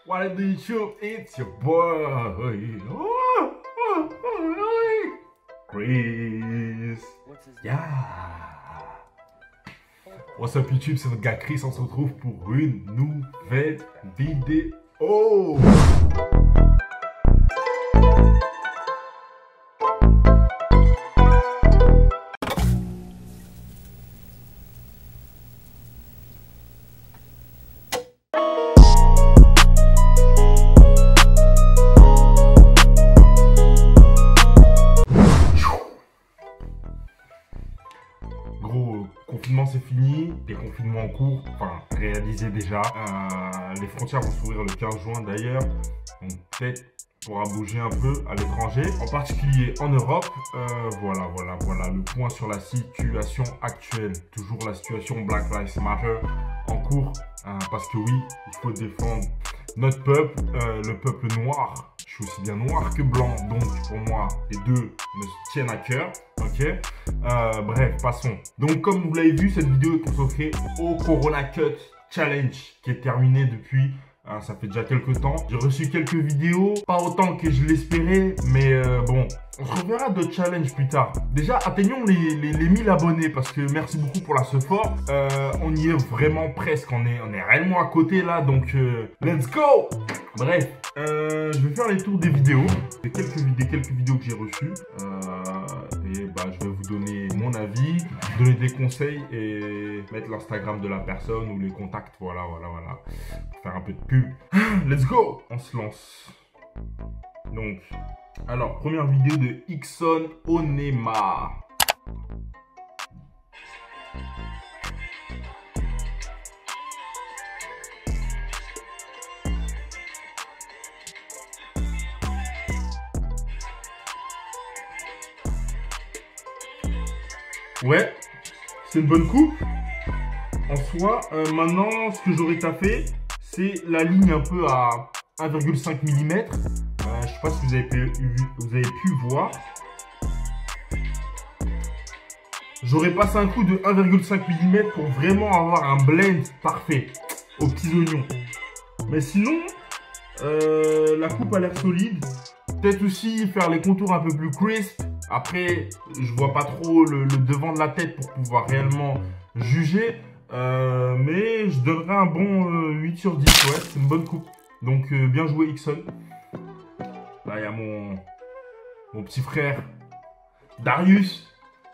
What up YouTube? It's your boy Chris. Yeah. What's up YouTube? C'est votre gars Chris. On se retrouve pour une nouvelle vidéo. Gros, confinement c'est fini, des confinements en cours, enfin réalisés déjà. Les frontières vont s'ouvrir le 15 juin d'ailleurs, donc peut-être pourra bouger un peu à l'étranger, en particulier en Europe. Voilà le point sur la situation actuelle. Toujours la situation Black Lives Matter en cours, parce que oui, il faut défendre notre peuple, le peuple noir. Je suis aussi bien noir que blanc, donc pour moi, les deux me tiennent à cœur, ok. Bref, passons. Donc comme vous l'avez vu, cette vidéo est consacrée au Corona Cut Challenge, qui est terminé depuis... ça fait déjà quelques temps. J'ai reçu quelques vidéos, pas autant que je l'espérais, mais bon, on se reverra de challenge plus tard. Déjà, atteignons les 1000 abonnés, parce que merci beaucoup pour la support. On y est vraiment presque, on est réellement à côté là, donc let's go. Bref, je vais faire les tours des vidéos, quelques vidéos que j'ai reçues. Et bah, je vais vous donner mon avis, donner des conseils et mettre l'Instagram de la personne ou les contacts, voilà. Pour faire un peu de pub. Let's go! On se lance. Donc, alors, première vidéo de Ixon Onema. Ouais, c'est une bonne coupe. En soi, maintenant, ce que j'aurais taffé, c'est la ligne un peu à 1,5 mm. Je sais pas si vous avez pu voir. J'aurais passé un coup de 1,5 mm pour vraiment avoir un blend parfait aux petits oignons. Mais sinon, la coupe a l'air solide. Peut-être aussi faire les contours un peu plus crisp. Après, je vois pas trop le devant de la tête pour pouvoir réellement juger. Mais je donnerai un bon 8 sur 10. Ouais, c'est une bonne coupe. Donc, bien joué, Ixon. Là, il y a mon petit frère Darius.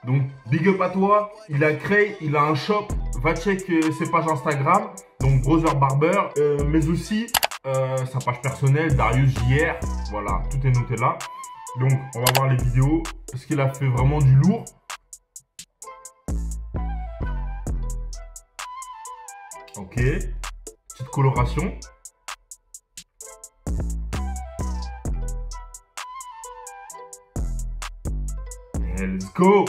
Donc, big up à toi. Il a créé, il a un shop. Va check ses pages Instagram. Donc, Brother Barber. Mais aussi, sa page personnelle, Darius JR. Voilà, tout est noté là. Donc, on va voir les vidéos. Parce qu'il a fait vraiment du lourd. Ok. Petite coloration. Et let's go.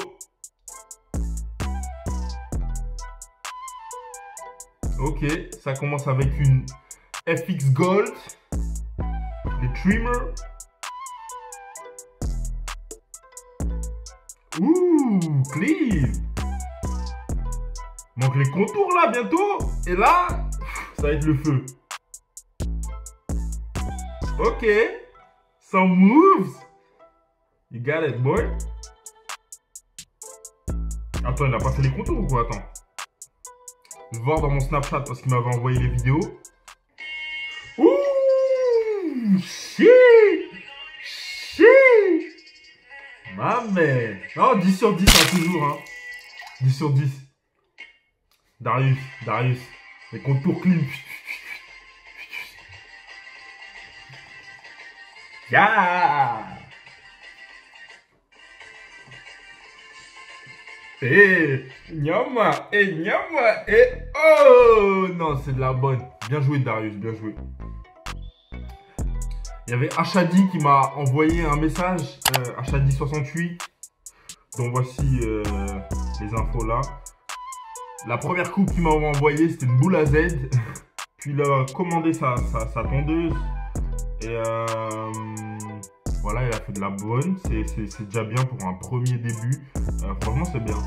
Ok. Ça commence avec une FX Gold. Les trimmers. Ouh, clean. Manque les contours là bientôt. Et là, ça va être le feu. Ok. Some moves. You got it, boy. Attends, il a pas fait les contours ou quoi? Attends. Je vais voir dans mon Snapchat parce qu'il m'avait envoyé les vidéos. Ouh, shit. Ma mère. Non, 10 sur 10, hein, toujours. Hein. 10 sur 10. Darius. Les contours clean. Yeah. Nyama. Oh. Non, c'est de la bonne. Bien joué, Darius, bien joué. Il y avait Ashadi qui m'a envoyé un message, Ashadi68. Donc voici les infos là. La première coupe qu'il m'a envoyée, c'était une boule à Z. Puis il a commandé sa tondeuse. Et voilà, il a fait de la bonne. C'est déjà bien pour un premier début. Franchement, c'est bien.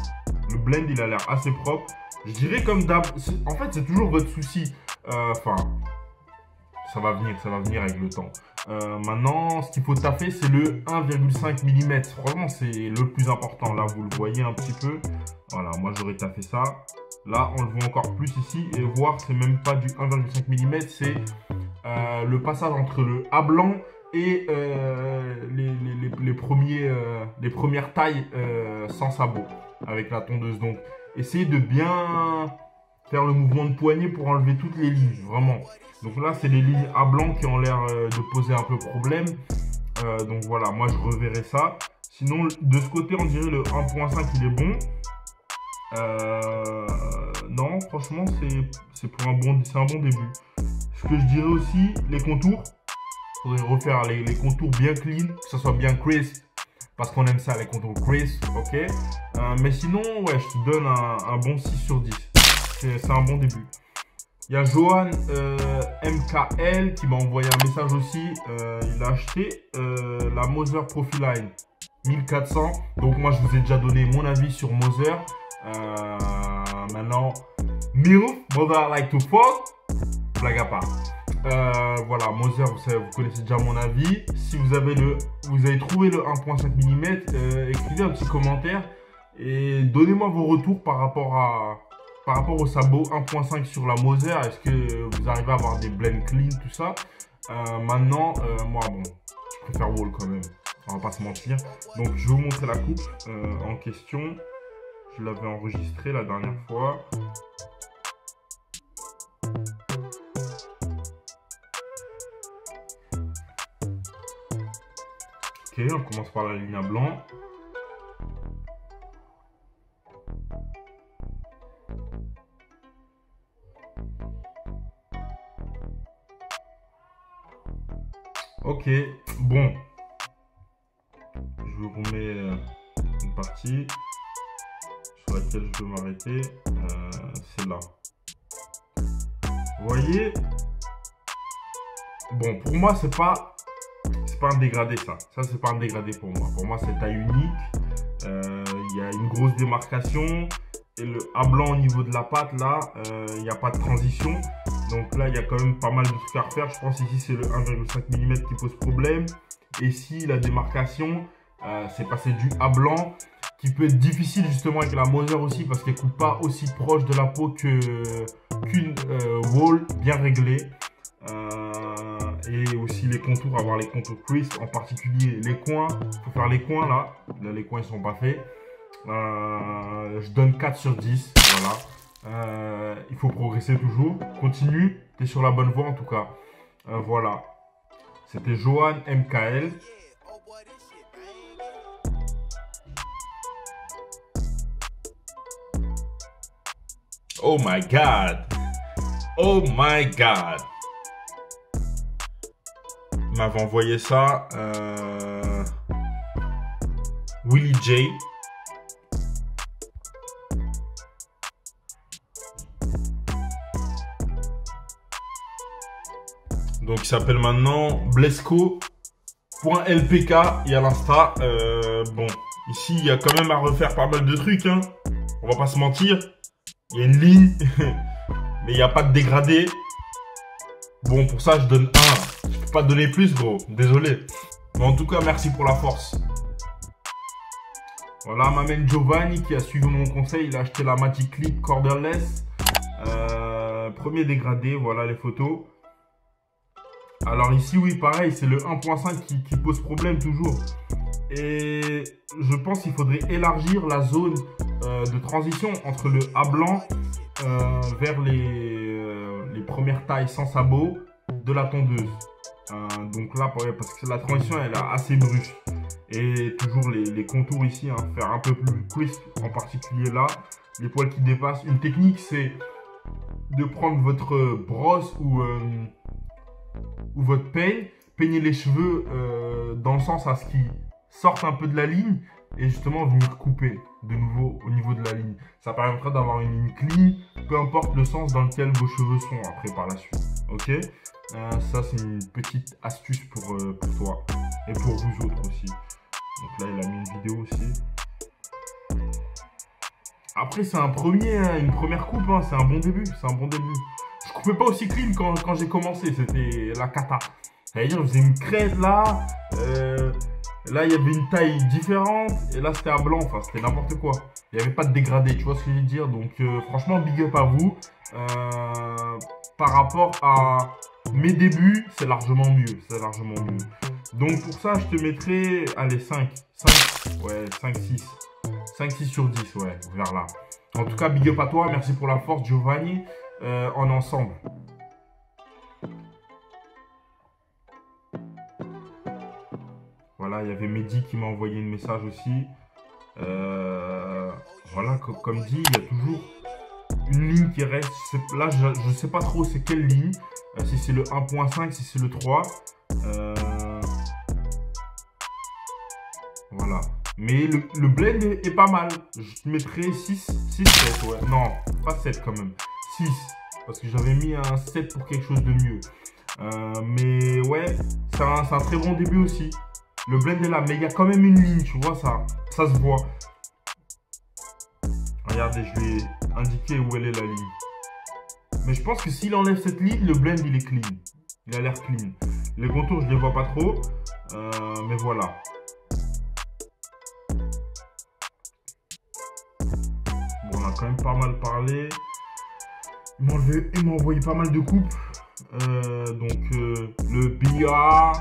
Le blend, il a l'air assez propre. Je dirais comme d'hab. En fait, c'est toujours votre souci. Enfin, ça va venir avec le temps. Maintenant, ce qu'il faut taffer, c'est le 1,5 mm. Franchement, c'est le plus important. Là, vous le voyez un petit peu. Voilà, moi, j'aurais taffé ça. Là, on le voit encore plus ici. Et voir, c'est même pas du 1,5 mm. C'est le passage entre le A blanc et les premières tailles sans sabot avec la tondeuse. Donc, essayez de bien faire le mouvement de poignet pour enlever toutes les lignes, vraiment. Donc là, c'est les lignes à blanc qui ont l'air de poser un peu problème. Donc voilà, moi je reverrai ça. Sinon, de ce côté, on dirait le 1.5, il est bon. Non, franchement, c'est un bon début. Ce que je dirais aussi, les contours. Il faudrait refaire les contours bien clean, que ce soit bien crisp. Parce qu'on aime ça, les contours crisp, ok. Mais sinon, ouais, je te donne un bon 6 sur 10. C'est un bon début. Il y a Johan MKL qui m'a envoyé un message aussi. Il a acheté la Moser Profiline 1400. Donc moi, je vous ai déjà donné mon avis sur Moser. Maintenant, Mother like to fuck. Blague à part. Voilà, Moser, vous connaissez déjà mon avis. Si vous avez trouvé le 1.5 mm, écrivez un petit commentaire et donnez-moi vos retours par rapport au sabot 1.5 sur la Moser. Est-ce que vous arrivez à avoir des blends clean, tout ça? Maintenant, moi, bon, je préfère Wall quand même. On va pas se mentir. Donc, je vais vous montrer la coupe en question. Je l'avais enregistrée la dernière fois. Ok, on commence par la ligne à blanc. Ok, bon. Je vous remets une partie sur laquelle je peux m'arrêter. C'est là. Vous voyez? Bon, pour moi, c'est pas un dégradé, ça. Ça, c'est pas un dégradé pour moi. Pour moi, c'est taille unique. Il y a une grosse démarcation. Et le A blanc au niveau de la patte, là, il n'y a pas de transition. Donc là, il y a quand même pas mal de trucs à refaire. Je pense ici, c'est le 1,5 mm qui pose problème. Et ici, la démarcation, c'est passé du A blanc, qui peut être difficile justement avec la Moser aussi, parce qu'elle ne coupe pas aussi proche de la peau qu'une Wall bien réglée. Et aussi les contours, avoir les contours crisp, en particulier les coins. Il faut faire les coins là. Là, les coins, ils sont pas faits. Je donne 4 sur 10. Voilà. Il faut progresser toujours. Continue. Tu es sur la bonne voie en tout cas. Voilà. C'était Johan MKL. Oh my god. Oh my god. Il m'avait envoyé ça. Willie J. Donc il s'appelle maintenant Blesco.lpk. Il y a l'Insta. Bon, ici il y a quand même à refaire pas mal de trucs, hein. On va pas se mentir. Il y a une ligne, mais il n'y a pas de dégradé. Bon, pour ça je donne 1. Je peux pas donner plus, gros. Désolé. Mais en tout cas, merci pour la force. Voilà, ma main Giovanni qui a suivi mon conseil. Il a acheté la Magic Clip Corderless. Premier dégradé, voilà les photos. Alors ici, oui, pareil, c'est le 1.5 qui pose problème toujours. Et je pense qu'il faudrait élargir la zone de transition entre le A blanc vers les premières tailles sans sabot de la tondeuse. Donc là, parce que la transition, elle est assez brusque. Et toujours les contours ici, hein, faire un peu plus crisp, en particulier là. Les poils qui dépassent. Une technique, c'est de prendre votre brosse ou votre peigne, peigner les cheveux dans le sens à ce qu'ils sortent un peu de la ligne et justement venir couper de nouveau au niveau de la ligne. Ça permettra d'avoir une ligne clean, peu importe le sens dans lequel vos cheveux sont après par la suite. Ok, ça c'est une petite astuce pour toi et pour vous autres aussi. Donc là il a mis une vidéo aussi. Après c'est une première coupe, hein, c'est un bon début, pouvais pas aussi clean quand j'ai commencé. C'était la cata. C'est-à-dire, je faisais une crête là. Là, il y avait une taille différente. Et là, c'était à blanc. Enfin, c'était n'importe quoi. Il n'y avait pas de dégradé. Tu vois ce que je veux dire? Donc, franchement, big up à vous. Par rapport à mes débuts, c'est largement mieux. C'est largement mieux. Donc, pour ça, je te mettrai, allez, 5. Ouais, 5, 6. 5, 6 sur 10, ouais, vers là. En tout cas, big up à toi. Merci pour la force, Giovanni. En ensemble. Voilà, il y avait Mehdi qui m'a envoyé un message aussi. Voilà, comme dit, il y a toujours une ligne qui reste. Là, je ne sais pas trop c'est quelle ligne. Si c'est le 1.5, si c'est le 3. Voilà. Mais le blend est pas mal. Je mettrais 6, 7. Ouais. Non, pas 7 quand même. 6. Parce que j'avais mis un 7 pour quelque chose de mieux. Mais ouais, c'est un très bon début aussi. Le blend est là, mais il y a quand même une ligne, tu vois, ça se voit. Regardez, je vais indiquer où elle est la ligne. Mais je pense que s'il enlève cette ligne, le blend il est clean. Il a l'air clean. Les contours, je les vois pas trop. Mais voilà. Bon, on a quand même pas mal parlé. Il m'a envoyé pas mal de coupes. Le BA,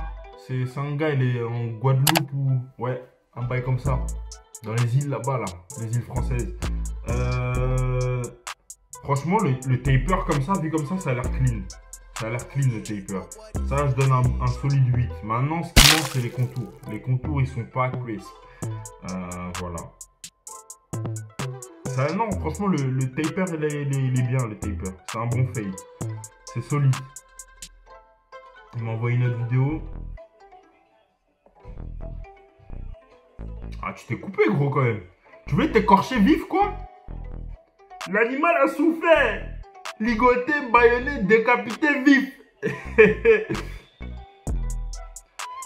c'est un gars, il est en Guadeloupe ou... Ouais, un bail comme ça. Dans les îles là-bas, là. Les îles françaises. Franchement, le taper comme ça, vu comme ça a l'air clean. Ça a l'air clean, le taper. Ça, je donne un solide 8. Maintenant, ce qui manque, c'est les contours. Les contours, ils sont pas crisp. Voilà. Ça, non, franchement, le taper, il est bien, le taper. C'est un bon fade. C'est solide. Il m'a envoyé une autre vidéo. Ah, tu t'es coupé, gros, quand même. Tu voulais t'écorcher vif, quoi? L'animal a souffert. Ligoté, baïonné, décapité, vif.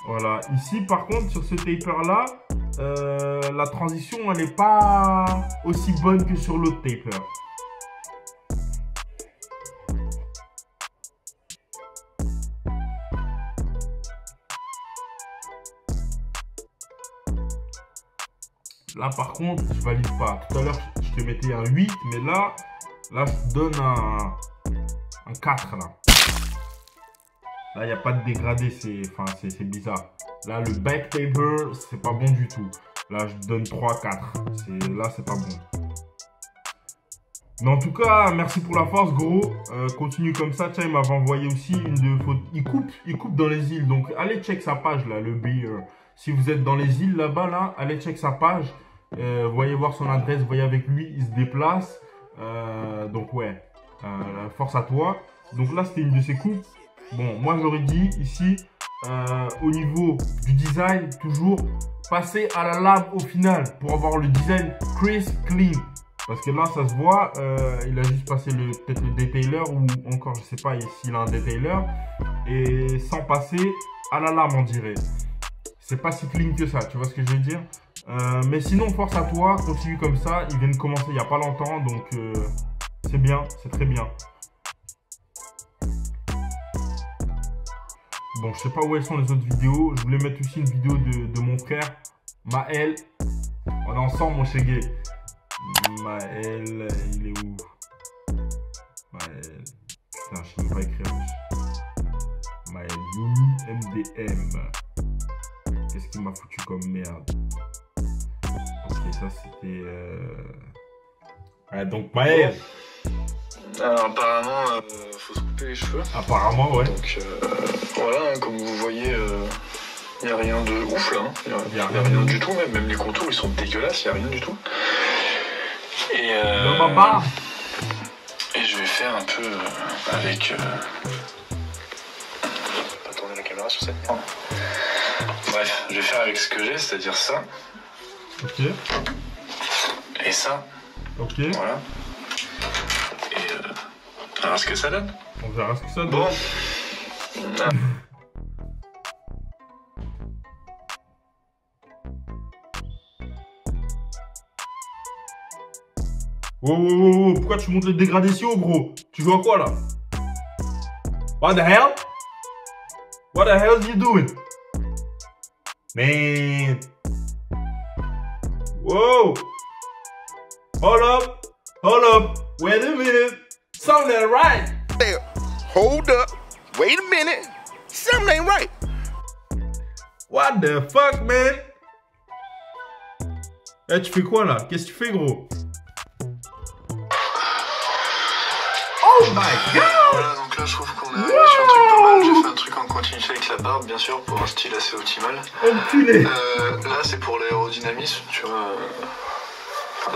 Voilà. Ici, par contre, sur ce taper-là, la transition, elle n'est pas aussi bonne que sur l'autre taper. Là, par contre, je valide pas. Tout à l'heure, je te mettais un 8, mais là, je te donne un 4, là. Là, il n'y a pas de dégradé, c'est bizarre. Là, le back taper, c'est pas bon du tout. Là, je donne 3, 4. Là, c'est pas bon. Mais en tout cas, merci pour la force, gros. Continue comme ça. Tiens, il m'avait envoyé aussi une de photos. Il coupe dans les îles. Donc, allez check sa page, là, le Beer. Si vous êtes dans les îles, là-bas, là, allez check sa page. Voyez voir son adresse, voyez avec lui, il se déplace. Donc, ouais. Force à toi. Donc là, c'était une de ses coupes. Bon, moi, j'aurais dit ici, au niveau du design, toujours passer à la lame au final pour avoir le design crisp, clean. Parce que là, ça se voit, il a juste passé peut-être le detailer ou encore, je sais pas s'il a un detailer. Et sans passer à la lame, on dirait. C'est pas si clean que ça, tu vois ce que je veux dire? Mais sinon, force à toi, continue comme ça. Il vient de commencer il n'y a pas longtemps, donc c'est bien, c'est très bien. Bon, je sais pas où elles sont les autres vidéos. Je voulais mettre aussi une vidéo de mon frère, Maël. On est ensemble, mon chégué. Maël, il est où? Maël. Putain, je sais même pas écrire. Maël, Yumi MDM. Qu'est-ce qu'il m'a foutu comme merde? Ok, ça c'était... Ouais, donc Maël. Alors, apparemment, faut se couper les cheveux. Apparemment, ouais. Donc voilà, hein, comme vous voyez, il n'y a rien de ouf là. Il n'y a rien du tout, même les contours ils sont dégueulasses, il n'y a rien du tout. Et je vais faire un peu avec... pas tourner la caméra sur cette merde. Bref, je vais faire avec ce que j'ai, c'est-à-dire ça. Ok. Et ça. Ok. Voilà. Et on verra ce que ça donne. On verra ce que ça donne. Bon. Wow, pourquoi tu montes les dégradés si haut, gros? Tu joues à quoi là? What the hell? What the hell are you doing? Man. Whoa. Hold up. Hold up. Wait a minute. Something ain't right. There. Hold up. Wait a minute. Something ain't right. What the fuck, man? Eh, tu fais quoi là? Qu'est-ce que tu fais, gros? Oh my god! Voilà, donc là je trouve qu'on est arrivé sur un truc pas mal. J'ai fait un truc en continuité avec la barbe, bien sûr, pour un style assez optimal. Enculé! Là c'est pour l'aérodynamisme, tu vois.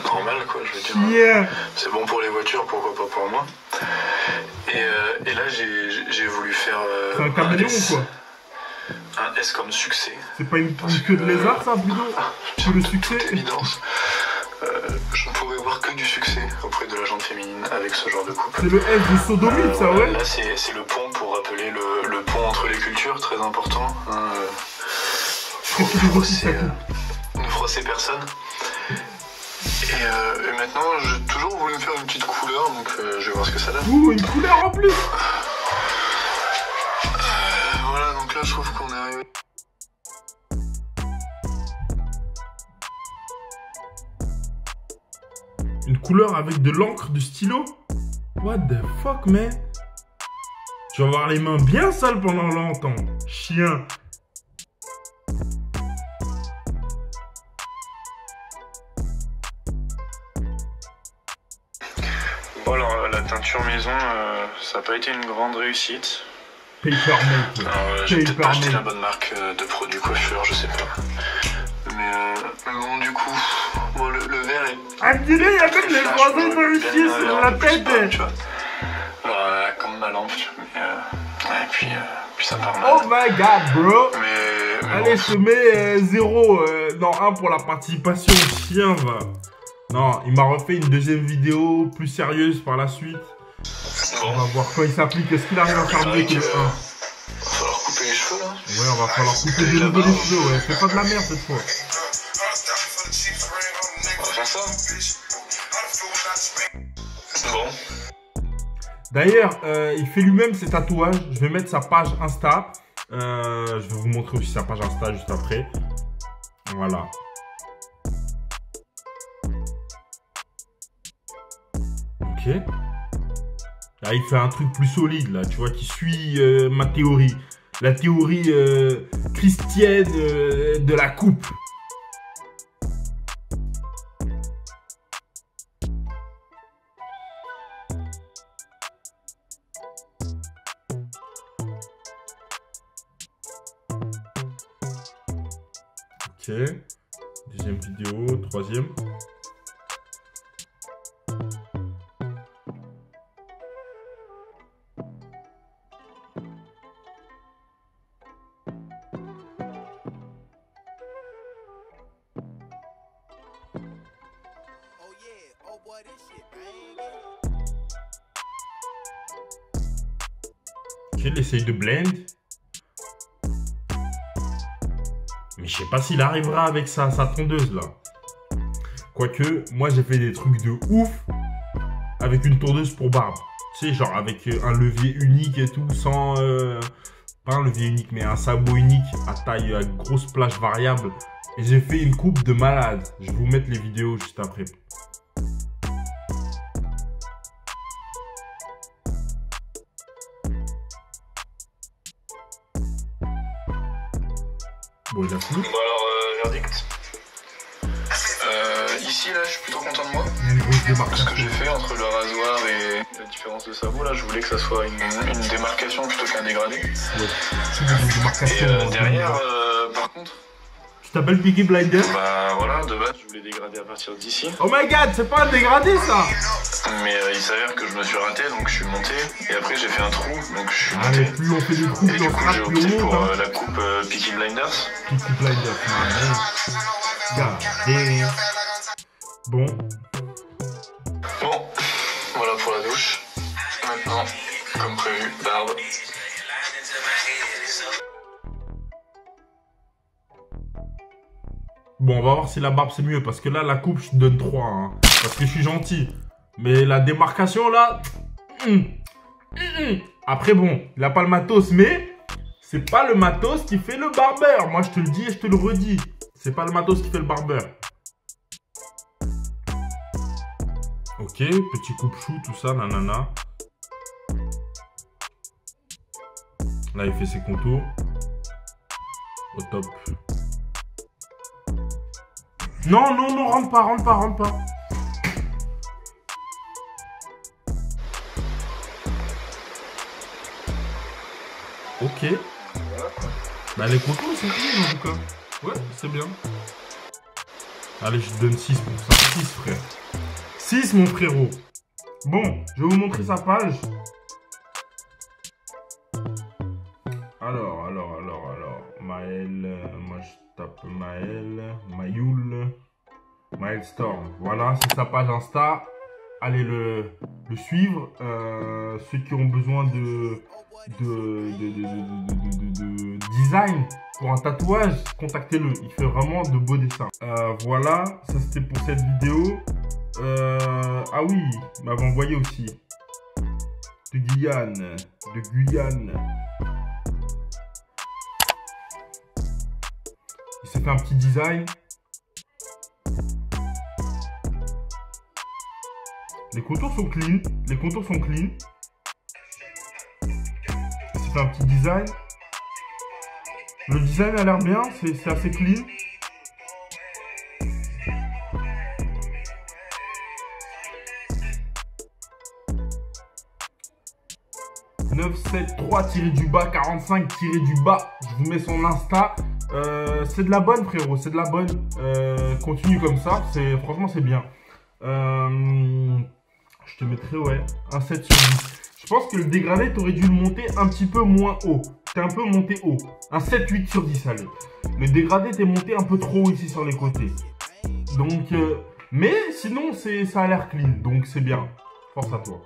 Normal quoi, je veux dire. Yeah. C'est bon pour les voitures, pourquoi pas pour moi. Et là j'ai voulu faire. C'est un caméléon ou quoi? Un S comme succès. C'est pas une queue de lézard ça, plutôt? C'est le succès? Évidence. Je ne pourrais voir que du succès auprès de la gente féminine avec ce genre de couple. C'est le S de sodomite, ça, ouais? Là, c'est le pont pour rappeler le pont entre les cultures, très important. Hein, ne froisser personne. Et maintenant, j'ai toujours voulu me faire une petite couleur, donc je vais voir ce que ça donne. Ouh, une couleur en plus! Voilà, donc là, je trouve qu'on est arrivé. Une couleur avec de l'encre, de stylo? What the fuck, man? Tu vas avoir les mains bien sales pendant longtemps. Chien. Bon, alors, la teinture maison, ça n'a pas été une grande réussite. Papermate. Alors, j'ai peut-être pas acheté la bonne marque de produits coiffure, je sais pas. Mais bon, du coup, bon, le verre est... Ah, dis-le, il y a même les croisés de ici sur la tête. Tu vois. Alors, comme ma lampe, mais, et puis ça part mal. Oh my god, bro. Mais allez, je te mets 0, non, 1 pour la participation, chien, va. Non, il m'a refait une deuxième vidéo plus sérieuse par la suite. Bon. On va voir quand il s'applique. Est-ce qu'il arrive à faire mieux que le 1? Va falloir couper les cheveux, là. Ouais, on va falloir couper de nouveau les cheveux, ouais. Fais pas de la merde cette fois. On va faire ça. Bon. D'ailleurs, il fait lui-même ses tatouages. Je vais mettre sa page Insta. Je vais vous montrer aussi sa page Insta juste après. Voilà. Ok. Là, il fait un truc plus solide, là, tu vois, qui suit ma théorie. La théorie christienne de la coupe. Ok. Deuxième vidéo, troisième. Ok, il essaye de blend. Mais je sais pas s'il arrivera avec sa tondeuse là. Quoique, moi j'ai fait des trucs de ouf avec une tondeuse pour barbe. Tu sais, genre avec un levier unique et tout, sans... pas un levier unique, mais un sabot unique à taille à grosse plage variable. Et j'ai fait une coupe de malade. Je vais vous mettre les vidéos juste après. Bon, il a fini. Bon alors, verdict. Ici, là, je suis plutôt content de moi. Ce que j'ai fait entre le rasoir et la différence de sabot, là, je voulais que ça soit une démarcation plutôt qu'un dégradé. Ouais. Et derrière, par contre... Tu t'appelles Peaky Blinders? Bah voilà, de base, je voulais dégrader à partir d'ici. Oh my god, c'est pas un dégradé ça! Mais il s'avère que je me suis raté, donc je suis monté. Et après, j'ai fait un trou, donc je suis monté. Allez, plus on fait des trous, Et plus du on coup, frappe, j'ai plus opté on monte. pour Hein. la coupe Peaky Blinders. Peaky Blinders, man. Regardez. Bon. Bon, voilà pour la douche. Maintenant, comme prévu, barbe. Bon, on va voir si la barbe c'est mieux. Parce que là, la coupe, je te donne 3. Hein, parce que je suis gentil. Mais la démarcation là. Après, bon, il n'a pas le matos, mais c'est pas le matos qui fait le barbeur. Moi, je te le dis et je te le redis. C'est pas le matos qui fait le barbeur. Ok, petit coupe-chou, tout ça, nanana. Là, il fait ses contours. Au top. Non, non, non, rentre pas, rentre pas, rentre pas. Ok. Bah, les contours, ils sont clean en tout cas. Ouais, c'est bien. Allez, je te donne 6 pour ça. 6, frère. 6, mon frérot. Bon, je vais vous montrer sa page. Alors. Maël, moi je tape Maël, Maël Storm. Voilà, c'est sa page Insta. Allez le suivre. Ceux qui ont besoin de design pour un tatouage, contactez-le. Il fait vraiment de beaux dessins. Voilà, ça c'était pour cette vidéo. Ah oui, il m'avait envoyé aussi de Guyane. Il s'est fait un petit design. Les contours sont clean. Il s'est fait un petit design. Le design a l'air bien, c'est assez clean. « 973-du-bas 45-du-bas ». Je vous mets son Insta. C'est de la bonne, frérot, c'est de la bonne. Continue comme ça, franchement c'est bien. Je te mettrai, ouais, un 7 sur 10. Je pense que le dégradé, t'aurais dû le monter un petit peu moins haut. T'es un peu monté haut. Un 7-8 sur 10, allez. Le dégradé, t'es monté un peu trop haut ici sur les côtés. Donc, mais sinon, ça a l'air clean, donc c'est bien. Force à toi.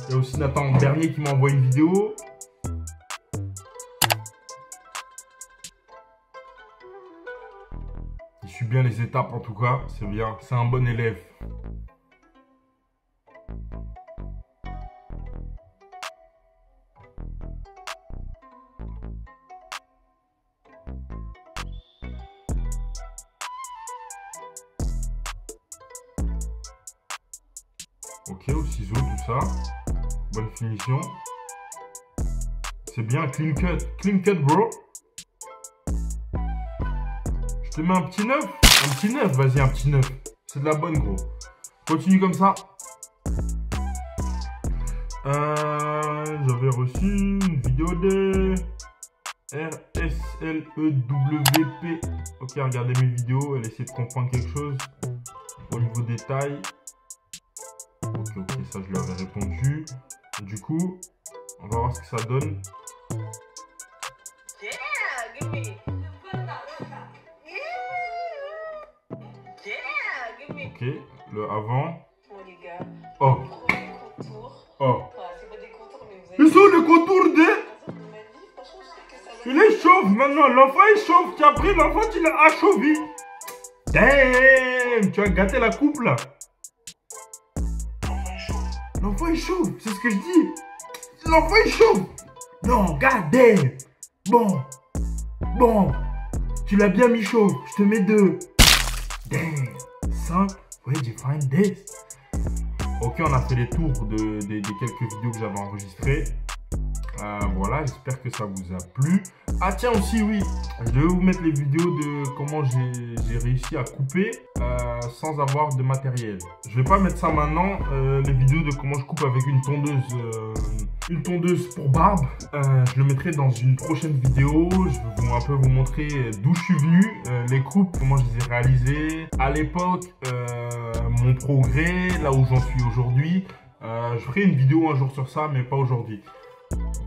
Il y a aussi Nathan Bernier qui m'a envoyé une vidéo. Il suit bien les étapes en tout cas, c'est bien, c'est un bon élève. Ok, au ciseau, tout ça. Bonne finition. C'est bien, clean cut bro. Je te mets un petit 9. Un petit 9, vas-y, un petit 9. C'est de la bonne, gros. Continue comme ça. J'avais reçu une vidéo de RSLEWP. Ok, regardez mes vidéos. Elle essaie de comprendre quelque chose. Au niveau détail. Ok, ça je lui avais répondu. Du coup, on va voir ce que ça donne. Ok, le avant. Oh. Oh. Ils sont les contours de... Il est chauve maintenant, l'enfant est chauve. Tu as pris l'enfant, tu l'as achauvé. Damn, tu as gâté la coupe là. L'enfant est chauve, c'est ce que je dis. L'enfant est chauve. Non, regardez. Bon. Tu l'as bien mis chauve. Je te mets 2. Damn. 5. Where'd you find this? Ok, on a fait les tours des quelques vidéos que j'avais enregistrées. Voilà, j'espère que ça vous a plu. Ah tiens aussi, oui, je vais vous mettre les vidéos de comment j'ai réussi à couper sans avoir de matériel. Je vais pas mettre ça maintenant, les vidéos de comment je coupe avec une tondeuse pour barbe. Je le mettrai dans une prochaine vidéo. Je vais un peu vous montrer d'où je suis venu, les coupes, comment je les ai réalisées à l'époque, mon progrès, là où j'en suis aujourd'hui. Je ferai une vidéo un jour sur ça, mais pas aujourd'hui.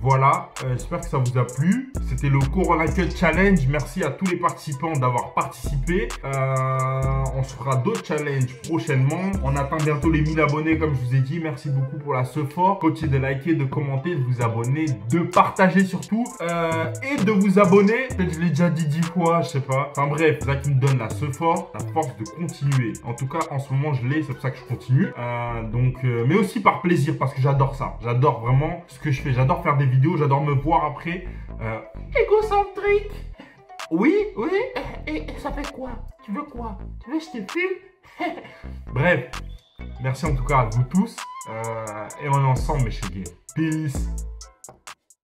Voilà, j'espère que ça vous a plu. C'était le Corona Cut Challenge. Merci à tous les participants d'avoir participé. On se fera d'autres challenges prochainement. On atteint bientôt les 1000 abonnés comme je vous ai dit. Merci beaucoup pour la support. Continuez de liker, de commenter, de vous abonner, de partager surtout. Et de vous abonner. Peut-être que je l'ai déjà dit 10 fois, je sais pas. Enfin bref, c'est ça qui me donne la support, la force de continuer. En tout cas, en ce moment, je l'ai. C'est pour ça que je continue. Mais aussi par plaisir parce que j'adore ça. J'adore vraiment ce que je fais. J'adore faire des vidéos. J'adore me voir après. Égocentrique. Oui. Et ça fait quoi? Tu veux quoi? Tu veux que je te filme? Bref. Merci en tout cas à vous tous. Et on est ensemble, mes chéris. Peace.